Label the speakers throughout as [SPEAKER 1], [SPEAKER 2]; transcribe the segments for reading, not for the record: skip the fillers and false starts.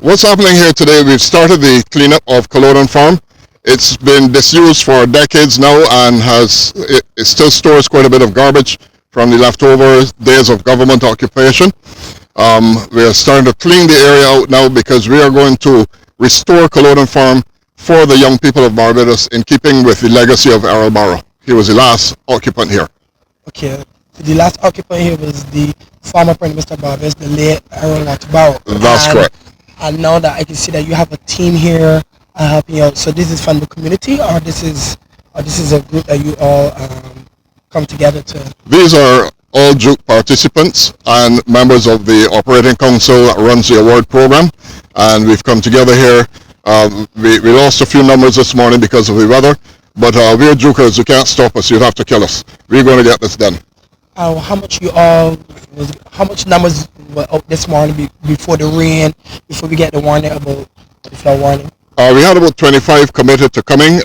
[SPEAKER 1] What's happening here today? We've started the cleanup of Culloden Farm. It's been disused for decades now and it still stores quite a bit of garbage from the leftover days of government occupation. We are starting to clean the area out now because we are going to restore Culloden Farm for the young people of Barbados in keeping with the legacy of Errol Barrow. He was the last occupant here.
[SPEAKER 2] Okay. The last occupant here was the former Prime Minister Barbados, the late Errol Barrow.
[SPEAKER 1] That's correct.
[SPEAKER 2] And now that I can see that you have a team here helping out, so this is from the community, or this is a group that you all come together to?
[SPEAKER 1] These are all Duke participants and members of the operating council that runs the award program, and we've come together here. We lost a few numbers this morning because of the weather, but we're Dukers. You can't stop us. You'd have to kill us. We're going to get this done.
[SPEAKER 2] How much numbers were out this morning before the rain, before we get the warning about the flood warning?
[SPEAKER 1] We had about 25 committed to coming.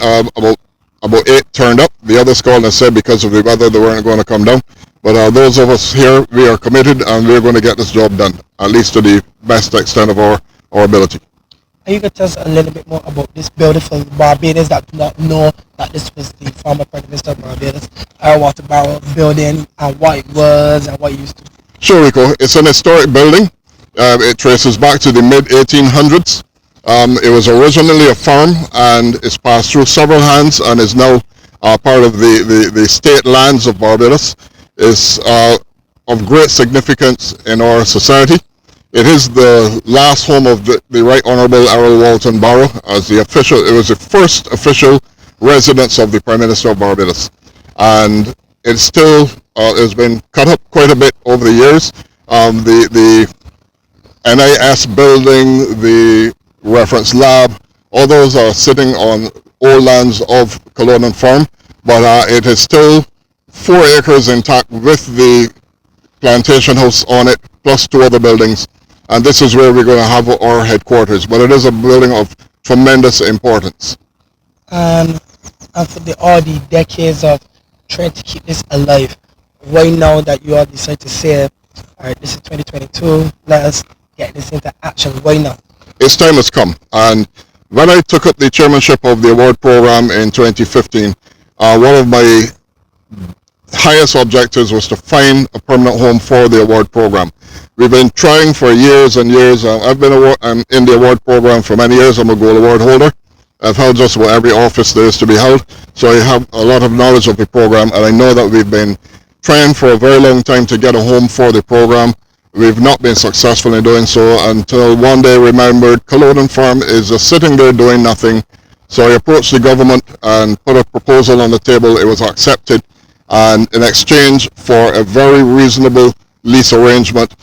[SPEAKER 1] About 8 turned up. The others called and said because of the weather they weren't going to come down. But those of us here, we are committed and we're going to get this job done, at least to the best extent of our ability.
[SPEAKER 2] Are you going to tell us a little bit more about this building for Barbados that do not know that this was the former Prime Minister of Barbados, Errol Barrow building, and what it was and what it used to be?
[SPEAKER 1] Sure, Rico. It's an historic building. It traces back to the mid-1800s. It was originally a farm and it's passed through several hands and is now part of the state lands of Barbados. It's of great significance in our society. It is the last home of the Right Honourable Errol Barrow it was the first official residence of the Prime Minister of Barbados. And it still has been cut up quite a bit over the years. The NIS building, the reference lab, all those are sitting on old lands of Culloden Farm, but it is still 4 acres intact with the plantation house on it, plus 2 other buildings. And this is where we're going to have our headquarters. But it is a building of tremendous importance.
[SPEAKER 2] And for all the decades of trying to keep this alive, right now that you all decide to say, all right, this is 2022, let us get this into action right now.
[SPEAKER 1] Its time has come. And when I took up the chairmanship of the award program in 2015, one of my highest objectives was to find a permanent home for the award program. We've been trying for years and years. I'm in the award program for many years. I'm a gold award holder. I've held just about every office there is to be held. So I have a lot of knowledge of the program, and I know that we've been trying for a very long time to get a home for the program. We've not been successful in doing so until one day remembered Culloden Farm is just sitting there doing nothing. So I approached the government and put a proposal on the table. It was accepted, and in exchange for a very reasonable lease arrangement,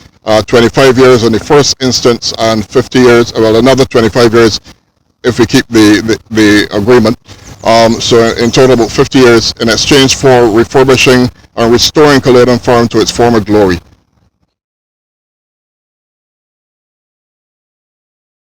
[SPEAKER 1] 25 years in the first instance and 50 years, well, another 25 years if we keep the agreement. So in total about 50 years in exchange for refurbishing and restoring Culloden Farm to its former glory.